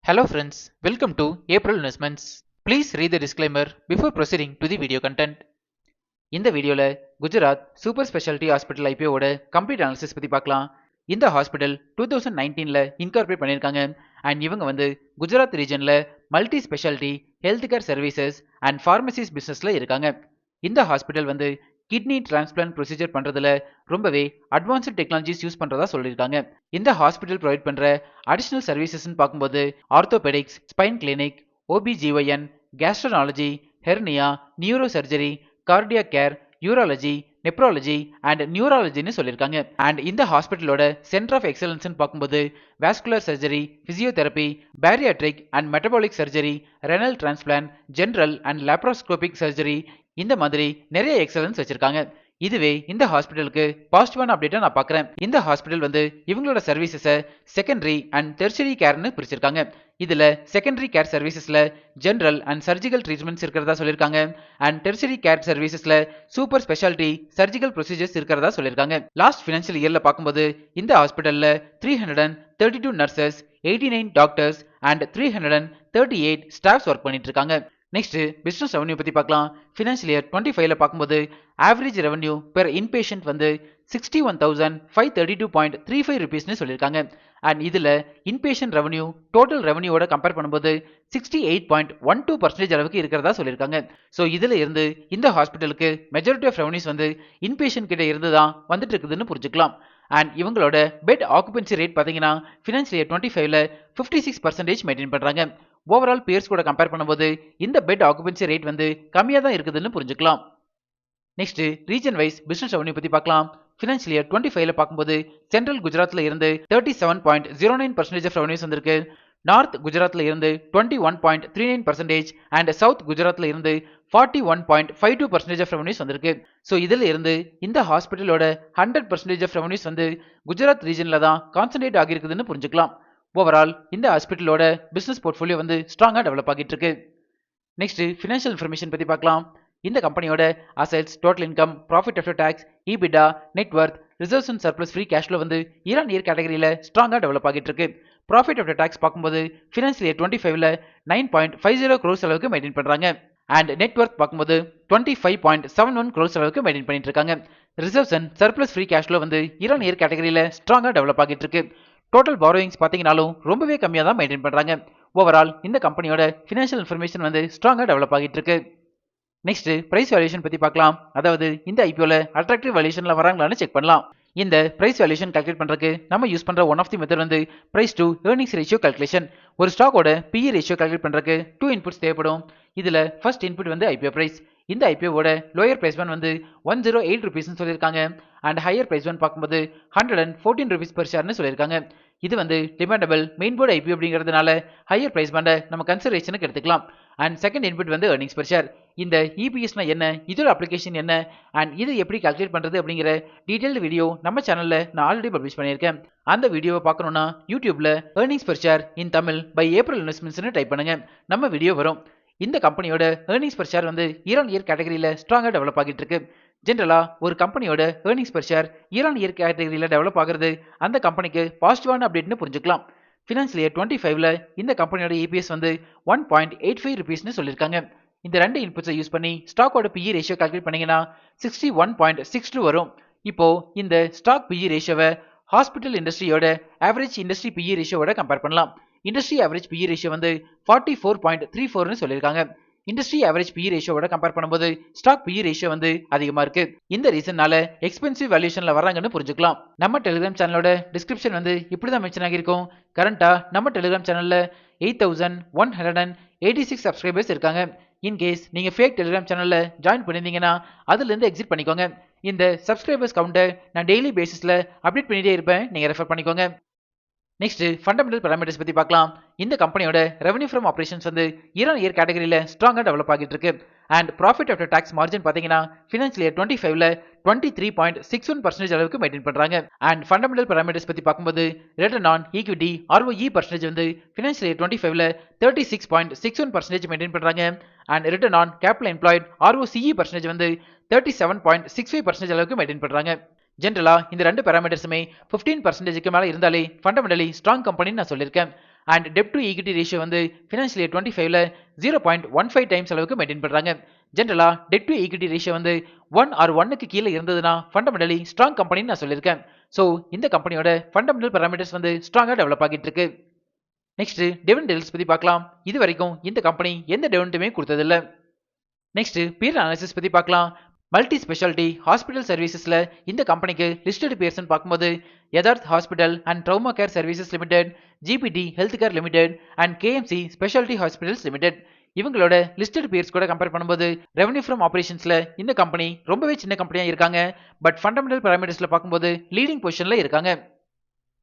Hello friends, welcome to April Investments. Please read the disclaimer before proceeding to the video content. இந்த வீடியோல Gujarat super speciality hospital ஐபிஓட complete analysis பத்தி பார்க்கலாம். இந்த hospital 2019ல incorporate பண்ணிருக்காங்க அண்ட் இவங்க குஜராத் ரீஜன்ல multi speciality health care services and pharmacies பிசினஸ்ல இருக்காங்க. இந்த ஹாஸ்பிட்டல் கிட்னி டிரான்ஸ்பிளான்ட் ப்ரொசீஜர் பண்றதுல ரொம்பவே அட்வான்ஸ்ட் டெக்னாலஜிஸ் யூஸ் பண்றதா சொல்லியிருக்காங்க. இந்த ஹாஸ்பிட்டல் ப்ரொவைட் பண்ற அடிஷனல் சர்வீசஸ் பார்க்கும்போது orthopaedics, spine clinic, OBGYN, gastroenterology, hernia, neuro surgery, cardiac care, urology, nephrology and நியூராலஜின்னு சொல்லியிருக்காங்க. அண்ட் இந்த ஹாஸ்பிட்டலோட சென்டர் ஆஃப் எக்ஸலன்ஸ் பார்க்கும்போது vascular surgery, physiotherapy, bariatric and metabolic surgery, renal transplant, general and laparoscopic surgery இந்த மாதிரி நிறைய excellence வச்சிருக்காங்க. இதுவே இந்த ஹாஸ்பிட்டலுக்கு பாசிட்டிவான அப்டேட்டா நான் பார்க்குறேன். இந்த ஹாஸ்பிட்டல் இவங்களோட சர்வீசஸை செகண்டரி அண்ட் டெர்ஷரி கேர்னு பிரிச்சிருக்காங்க. இதுல செகண்டரி கேர் சர்வீசஸ்ல ஜெனரல் அண்ட் சர்ஜிக்கல் ட்ரீட்மெண்ட்ஸ் இருக்கிறதா சொல்லியிருக்காங்க அண்ட் டெர்ஷரி கேர் சர்வீசஸ்ல சூப்பர் ஸ்பெஷாலிட்டி சர்ஜிக்கல் ப்ரொசீஜர்ஸ் இருக்கிறதா சொல்லியிருக்காங்க. லாஸ்ட் ஃபினான்ஷியல் இயர்ல பார்க்கும்போது இந்த ஹாஸ்பிட்டல்ல 332 nurses, 89 doctors and 338 staffs work பண்ணிட்டு இருக்காங்க. நெக்ஸ்ட் பிசினஸ் ரெவன்யூ பத்தி பார்க்கலாம். ஃபினான்ஷியல் இயர் 25ல பார்க்கும்போது ஆவரேஜ் ரெவன்யூ பெர் இன்பேஷண்ட் 61,532.35 ருபீஸ்னு சொல்லியிருக்காங்க. அண்ட் இதுல இன்பேஷண்ட் ரெவன்யூ டோட்டல் ரெவன்யூவோட கம்பேர் பண்ணும்போது 68.12% அளவுக்கு இருக்கிறதா சொல்லியிருக்காங்க. ஸோ இதுல இருந்து இந்த ஹாஸ்பிட்டலுக்கு மெஜாரிட்டி ஆஃப் ரெவன்யூஸ் இன்பேஷண்ட் கிட்ட இருந்து தான் வந்துட்டு இருக்குதுன்னு புரிஞ்சுக்கலாம். அண்ட் இவங்களோட பெட் ஆக்குபென்சி ரேட் பார்த்தீங்கன்னா ஃபினான்ஷியல் இயர் 25ல 56% மெயின்டைன் பண்றாங்க. ஓவரால் பியர்ஸ் கூட கம்பேர் பண்ணும்போது இந்த பெட் ஆக்குபென்சி ரேட் கம்மியா தான் இருக்குதுன்னு புரிஞ்சுக்கலாம். Next region wise business revenue பத்தி பார்க்கலாம். ஃபினான்ஷியல் இயர் 25ல பார்க்கும்போது சென்ட்ரல் குஜராத்ல இருந்து 37.09% ஆஃப் ரெவன்யூஸ் வந்திருக்கு. நார்த் குஜராத்ல இருந்து 21.39% அண்ட் சவுத் குஜராத்ல இருந்து 41.52% ஆஃப் ரெவன்யூஸ் வந்திருக்கு. ஸோ இதுல இருந்து இந்த ஹாஸ்பிட்டலோட 100% ஆஃப் ரெவன்யூஸ் குஜராத் ரீஜன்ல தான் கான்சென்ட்ரேட் ஆகிருக்குதுன்னு புரிஞ்சுக்கலாம். ஓவரால் இந்த ஹாஸ்பிட்டலோட பிசினஸ் போர்ட்ஃபோலியோ ஸ்ட்ராங்கா டெவலப் ஆகிட்டு இருக்கு. நெக்ஸ்ட் ஃபினான்ஷியல் இன்ஃபர்மேஷன் பத்தி பார்க்கலாம். இந்த கம்பெனியோட assets, total income, profit after tax, EBITDA, net worth, reserves and surplus free cash flow year on year கேட்டகரியில ஸ்ட்ராங்கா டெவலப் ஆகிட்டு இருக்கு. ப்ராஃபிட் ஆஃப்டர் டாக்ஸ் பார்க்கும்போது ஃபினான்ஷியல் இயர் 25ல 9.50 crores அளவுக்கு மெயின்டைன் பண்றாங்க. அண்ட் நெட் வர்த் பார்க்கும்போது 25.71 crores அளவுக்கு மெயின்டைன் பண்ணிட்டு இருக்காங்க. Reserves and surplus free cash flow year on year கேட்டகரியில ஸ்ட்ராங்கா டெவலப் ஆகிட்டு இருக்கு. டோட்டல் பாரோயிங்ஸ் பார்த்தீங்கன்னாலும் ரொம்பவே கம்மியாக தான் மெயின்டைன் பண்ணுறாங்க. ஓவரால் இந்த கம்பெனியோட ஃபினான்ஷியல் இன்ஃபர்மேஷன் ஸ்ட்ராங்காக டெவலப் ஆகிட்டு இருக்கு. நெக்ஸ்ட் பிரைஸ் வேல்யூஷன் பற்றி பார்க்கலாம். அதாவது இந்த ஐபிஓல அட்ராக்டிவ் வேல்யூஷனில் வராங்களான்னு செக் பண்ணலாம். இந்த பிரைஸ் வேல்யூஷன் கால்குலேட் பண்ணுறதுக்கு நம்ம யூஸ் பண்ணுற one of the method price to earnings ratio calculation. ஒரு ஸ்டாக்கோட PE ரேஷியோ கால்குலேட் பண்ணுறதுக்கு 2 இன்புட்ஸ் தேவைப்படும். இதில் ஃபர்ஸ்ட் இன்புட் ஐபிஓ பிரைஸ். இந்த ஐபிஓட லோயர் பிரைஸ் 108 ருபீஸ்னு சொல்லியிருக்காங்க அண்ட் ஹையர் பிரைஸ் பார்க்கும்போது 114 ருபீஸ் பெர் ஷேர்னு சொல்லியிருக்காங்க. இது டிமாண்டபிள் மெயின் போர்டு ஐபிஓ அப்படிங்கிறதுனால ஹையர் பிரைஸ் பேண்டை நம்ம கன்சிடரேஷனுக்கு எடுத்துக்கலாம். And second input earnings per share. இந்த EPSனா என்ன, இதோட அப்ளிகேஷன் என்ன அண்ட் இது எப்படி கால்குலேட் பண்றது அப்படிங்கிற டீடைல்டு வீடியோ நம்ம சேனல்ல நான் ஆல்ரெடி பப்ளிஷ் பண்ணியிருக்கேன். அந்த வீடியோவை பார்க்கணும்னா யூடியூப்ல earnings per share in Tamil by April இன்வெஸ்ட்மெண்ட்ஸ்னு டைப் பண்ணுங்க, நம்ம வீடியோ வரும். இந்த கம்பெனியோட earnings per share year on year கேட்டகரியில ஸ்ட்ராங்கா டெவலப் ஆகிட்டு இருக்கு. ஜென்ரலா ஒரு கம்பெனியோட earnings per share year on year கேட்டகரியில டெவலப் ஆகிறது அந்த கம்பெனிக்கு பாசிட்டிவான அப்டேட்னு புரிஞ்சுக்கலாம். ஃபினான்ஷியல் இயர் 25ல இந்த கம்பெனியோட EPS 1.85 ருபீஸ்னு சொல்லியிருக்காங்க. இந்த ரெண்டு இன்புட்ஸை யூஸ் பண்ணி ஸ்டாக்கோட PE ரேஷியோ கால்குலேட் பண்ணீங்கன்னா 61.62 வரும். இப்போ இந்த ஸ்டாக் PE ரேஷியோவை ஹாஸ்பிட்டல் இண்டஸ்ட்ரியோட ஆவரேஜ் இண்டஸ்ட்ரி PE ரேஷியோட கம்பேர் பண்ணலாம். இண்டஸ்ட்ரி ஆவரேஜ் PE ரேஷியோ 44.34னு சொல்லியிருக்காங்க. இண்டஸ்ட்ரி ஆவரேஜ் PE ரேஷியோட கம்பேர் பண்ணும்போது ஸ்டாக் PE ரேஷியோ அதிகமா இருக்கு. இந்த ரீசன்னால எக்ஸ்பென்சிவ் வேல்யூஷன்ல வராங்கன்னு புரிஞ்சுக்கலாம். நம்ம டெலிகிராம் சேனலோட டிஸ்கிரிப்ஷன் இப்படிதான் மென்ஷன் ஆகிருக்கும். கரண்டா நம்ம டெலிகிராம் சேனல்ல 8186 சப்ஸ்கிரைபர்ஸ் இருக்காங்க. இன்கேஸ் நீங்க ஃபேக் டெலிகிராம் சேனல்ல ஜாயின் பண்ணிருந்தீங்கன்னா அதுல இருந்து எக்ஸிட் பண்ணிக்கோங்க. இந்த சப்ஸ்கிரைபர்ஸ் கவுண்டை நான் டெய்லி பேசிஸ்ல அப்டேட் பண்ணிட்டே இருப்பேன், நீங்க ரெஃபர் பண்ணிக்கோங்க. நெக்ஸ்ட் ஃபண்டமெண்டல் பாராமீட்டர்ஸ் பத்தி பார்க்கலாம். இந்த கம்பெனியோட revenue from operations year on year கேட்டகரியில ஸ்ட்ராங்கா டெவலப் ஆகிட்டு இருக்கு. And profit after tax margin பாத்தீங்கன்னா ஃபினான்ஷியல் இயர் 25ல 23.61% அளவுக்கு மெயின்டைன் பண்றாங்க. அண்ட் ஃபண்டமெண்டல் பாராமீட்டர்ஸ் பத்தி பார்க்கும்போது return on equity ROE percentage financial year 25ல 36.61% மெயின்டைன் பண்றாங்க. And return on capital employed ROCE percentage 37.65% அளவுக்கு மெயின்டைன் பண்றாங்க. ஜென்ரலா இந்த ரெண்டு பாராமீட்டர்ஸுமே 15%க்கு மேல இருந்தாலே ஃபண்டமெண்டலி ஸ்ட்ராங் கம்பெனின்னு நான் சொல்லியிருக்கேன். And dept to equity ratio வந்து ஃபினான்ஷியல் இயர் 25ல 0.15 டைம்ஸ் அளவுக்கு மெயின்டைன் பண்றாங்க. ஜென்ரலா டெட் டு ஈக்விட்டி ரேஷியோ வந்து 1 ஆர் 1க்கு கீழே இருந்ததுன்னா ஃபண்டமெண்டலி ஸ்ட்ராங் கம்பெனின்னு நான் சொல்லியிருக்கேன். ஸோ இந்த கம்பெனியோட ஃபண்டமெண்டல் பாராமீட்டர்ஸ் வந்து ஸ்ட்ராங்கா டெவலப் ஆகிட்டு இருக்கு. நெக்ஸ்ட் டிவிடெண்ட் பத்தி பார்க்கலாம். இது வரைக்கும் இந்த கம்பெனி எந்த டிவிடெண்டுமே கொடுத்ததில்ல. நெக்ஸ்ட் பியர் அனாலிசிஸ் பத்தி பார்க்கலாம். மல்டி ஸ்பெஷாலிட்டி ஹாஸ்பிட்டல் சர்வீசஸ்ல இந்த கம்பெனிக்கு லிஸ்டட் பியர்ஸ் பார்க்கும்போது Yatharth hospital and trauma care services limited, GPT health care limited and KMC speciality hospitals limited இவங்களோட லிஸ்டட் பியர்ஸ் கூட கம்பேர் பண்ணும்போது ரெவன்யூ ஃப்ரம் ஆபரேஷன்ஸ்ல இந்த கம்பெனி ரொம்பவே சின்ன கம்பெனியா இருக்காங்க. பட் ஃபண்டமெண்டல் பாராமீட்டர்ஸ்ல பார்க்கும்போது லீடிங் பொசிஷன்ல இருக்காங்க.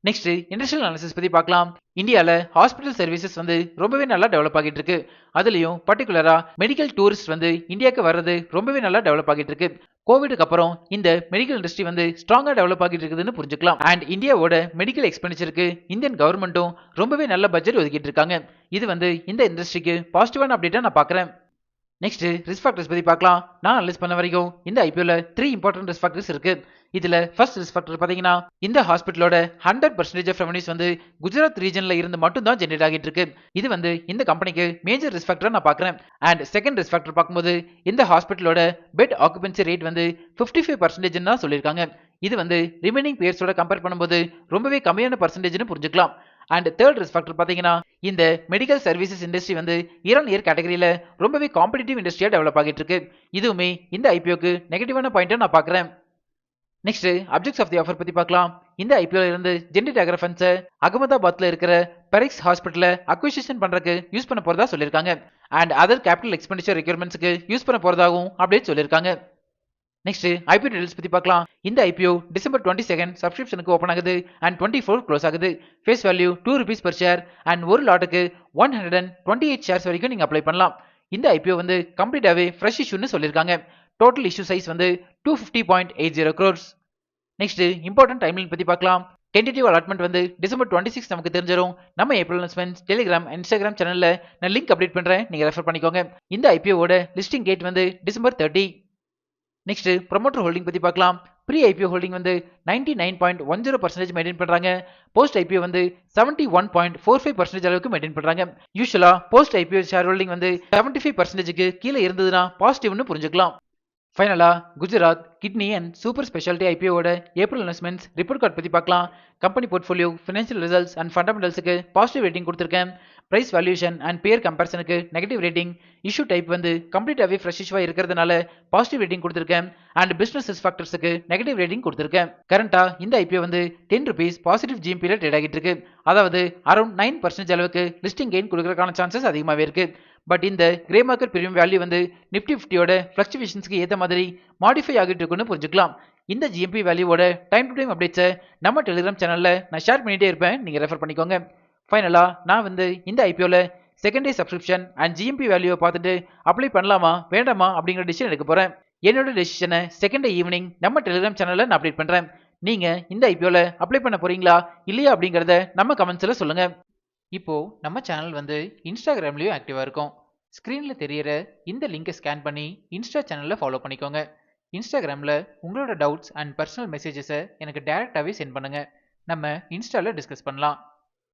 நெக்ஸ்ட் இண்டஸ்ட்ரியல் அனாலிசிஸ் பத்தி பார்க்கலாம். இந்தியால ஹாஸ்பிட்டல் சர்வீசஸ் வந்து ரொம்பவே நல்லா டெவலப் ஆகிட்டு இருக்கு. அதுலயும் பர்டிகுலரா மெடிக்கல் டூரிஸ்ட் வந்து இந்தியாவுக்கு வர்றது ரொம்பவே நல்லா டெவலப் ஆகிட்டு இருக்கு. கோவிடுக்கு அப்புறம் இந்த மெடிக்கல் இண்டஸ்ட்ரி வந்து ஸ்ட்ராங்கா டெவலப் ஆகிட்டு இருக்குதுன்னு புரிஞ்சுக்கலாம். அண்ட் இந்தியாவோட மெடிக்கல் எக்ஸ்பெண்டிச்சருக்கு இந்தியன் கவர்மெண்ட்டும் ரொம்பவே நல்ல பட்ஜெட் ஒதுக்கிட்டு இருக்காங்க. இது வந்து இந்த இண்டஸ்ட்ரிக்கு பாசிட்டிவான அப்டேட்டா நான் பார்க்கறேன். நெக்ஸ்ட் ரிஸ்க் ஃபேக்டர்ஸ் பத்தி பார்க்கலாம். நான் அனலைஸ் பண்ண வரைக்கும் இந்த ஐபிஓல 3 இம்பார்ட்டன்ட் ரிஸ்க் ஃபேக்டர்ஸ் இருக்கு. இதுல ஃபர்ஸ்ட் ரிஸ்க் ஃபேக்டர் பாத்தீங்கன்னா இந்த ஹாஸ்பிட்டலோட 100% ஆஃப் ரெவன்யூஸ் வந்து குஜராத் ரீஜன்ல இருந்து மட்டும் தான் ஜெனரேட் ஆகிட்டு இருக்கு. இது வந்து இந்த கம்பெனிக்கு மேஜர் ரிஸ்க் ஃபேக்டரா நான் பார்க்கறேன். அண்ட் செகண்ட் ரிஸ்க் ஃபேக்டர் பார்க்கும்போது இந்த ஹாஸ்பிட்டலோட பெட் ஆக்குபென்சி ரேட் வந்து 55% தான் சொல்லியிருக்காங்க. இது வந்து ரிமைனிங் பியர்ஸோட கம்பேர் பண்ணும்போது ரொம்பவே கம்மியான பர்சன்டேஜ்னு புரிஞ்சுக்கலாம். அண்ட் தேர்ட் ரிஸ்க் ஃபேக்டர் பாத்தீங்கன்னா இந்த மெடிக்கல் சர்வீசஸ் இண்டஸ்ட்ரி வந்து இயர் ஆன் இயர் கேட்டகரியில ரொம்பவே காம்படிட்டிவ் இண்டஸ்ட்ரியா டெவலப் ஆகிட்டு இருக்கு. இதுவுமே இந்த ஐபிஓக்கு நெகட்டிவான பாயிண்டா நான் பார்க்கறேன். Next objects of the offer பத்தி பார்க்கலாம். இந்த ஐபிஓல இருந்து ஜெனரேட் ஆகிற ஃபண்ட்ஸை அகமதாபாத்ல இருக்கிற பெரிக்ஸ் ஹாஸ்பிட்டல அக்விசிஷன் பண்றதுக்கு யூஸ் பண்ண போறதா சொல்லியிருக்காங்க. அண்ட் அதர் கேபிட்டல் எக்ஸ்பெண்டிச்சர் ரெக்யர்மெண்ட்ஸ்க்கு யூஸ் பண்ண போறதாகவும் அப்டேட் சொல்லியிருக்காங்க. நெக்ஸ்ட் ஐபிஓ டீடைல்ஸ் பத்தி பார்க்கலாம். இந்த ஐபிஓ டிசம்பர் 22 சப்ஸ்கிரிப்ஷனுக்கு ஓபன் ஆகுது அண்ட் 24 க்ளோஸ் ஆகுது. Face value ₹2 per share and ஒரு லாட்டுக்கு 128 ஷேர்ஸ் வரைக்கும் நீங்க அப்ளை பண்ணலாம். இந்த ஐபிஓ வந்து கம்ப்ளீட்டாவே ஃப்ரெஷ் இஷ்யூன்னு சொல்லியிருக்காங்க. டோட்டல் இஷ்யூ சைஸ் வந்து 250.80 crores. நெக்ஸ்ட் இம்பார்ட்டன்ட் டைம்லைன் பத்தி பார்க்கலாம். டென்டேட்டிவ் அலாட்மெண்ட் வந்து டிசம்பர் 26 நமக்கு தெரிஞ்சிடும். நம்ம ஏப்ரல் அனௌன்ஸ்மெண்ட்ஸ் டெலிகிராம் இன்ஸ்டாகிராம் சேனல்ல நான் லிங்க் அப்டேட் பண்றேன், நீங்க ரெஃபர் பண்ணிக்கோங்க. இந்த ஐபிஓவோட லிஸ்டிங் டேட் வந்து டிசம்பர் 30. நெக்ஸ்ட் ப்ரொமோட்டர் ஹோல்டிங் பத்தி பார்க்கலாம். ப்ரீ ஐபிஓ ஹோல்டிங் வந்து 99.10% மெயின்டைன் பண்றாங்க. போஸ்ட் ஐபிஓ வந்து 71.45% அளவுக்கு மெயின்டைன் பண்றாங்க. யூசுவலா போஸ்ட் ஐபிஓ ஷேர் ஹோல்டிங் வந்து 75%க்கு கீழே இருந்ததுன்னா பாசிட்டிவ்னு புரிஞ்சுக்கலாம். ஃபைனலா Gujarat kidney and super speciality ஐபிஓட ஏப்ரல் அனௌன்ஸ்மெண்ட்ஸ் ரிப்போர்ட் கார்டு பத்தி பார்க்கலாம். Company portfolio, financial results and ஃபண்டமெண்டல்ஸுக்கு பாசிட்டிவ் ரேட்டிங் கொடுத்திருக்கேன். பிரைஸ் வேல்யூஷன் அண்ட் பியர் கம்பேரிசனுக்கு நெகட்டிவ் ரேட்டிங். இஷ்யூ டைப் வந்து கம்ப்ளீட்டாவே ஃப்ரெஷ் இஷ்யூவா இருக்கிறதுனால பாசிட்டிவ் ரேட்டிங் கொடுத்திருக்கேன். அண்ட் பிசினஸ் ரிஸ்க் ஃபேக்டர்ஸ்க்கு நெகட்டிவ் ரேட்டிங் கொடுத்திருக்கேன். கரண்டா இந்த ஐபிஓ வந்து ₹10 பாசிட்டிவ் ஜிஎம்பில ட்ரேட் ஆகிட்டு இருக்கு. அதாவது அரௌண்ட் 9% அளவுக்கு லிஸ்டிங் கெயின் கொடுக்கறதுக்கான சான்சஸ் அதிகமாகவே இருக்கு. பட் இந்த கிரே மார்க்கெட் பிரீமியம் வேல்யூ வந்து நிஃப்டி 50யோட ஃபிளக்சுவேஷன்ஸ்க்கு ஏற்ற மாதிரி மாடிஃபை ஆகிட்டு இருக்குன்னு புரிஞ்சுக்கலாம். இந்த ஜிஎம்பி வேல்யூவோட டைம் டு டைம் அப்டேட்ஸை நம்ம டெலிகிராம் சேனல்ல நான் ஷேர் பண்ணிட்டே இருப்பேன், நீங்க ரெஃபர் பண்ணிக்கோங்க. ஃபைனலா நான் வந்து இந்த ஐபிஓல second day subscription and GMP வேல்யூவை பார்த்துட்டு அப்ளை பண்ணலாமா வேண்டாமா அப்படிங்கிற டிசிஷன் எடுக்க போறேன். என்னோட டெசிஷனை செகண்ட் டே ஈவினிங் நம்ம டெலிகிராம் சேனல்ல நான் அப்டேட் பண்றேன். நீங்க இந்த ஐபிஓல அப்ளை பண்ண போறீங்களா இல்லையா அப்படிங்கறத நம்ம கமெண்ட்ஸ்ல சொல்லுங்க. இப்போ நம்ம சேனல் வந்து இன்ஸ்டாகிராம்லயும் ஆக்டிவா இருக்கும். ஸ்க்ரீன்ல தெரியற இந்த லிங்கை ஸ்கேன் பண்ணி இன்ஸ்டா சேனல்ல ஃபாலோ பண்ணிக்கோங்க. இன்ஸ்டாகிராம்ல உங்களோட டவுட்ஸ் அண்ட் பர்சனல் மெசேஜஸை எனக்கு டைரக்டாவே சென்ட் பண்ணுங்க. நம்ம இன்ஸ்டால டிஸ்கஸ் பண்ணலாம்.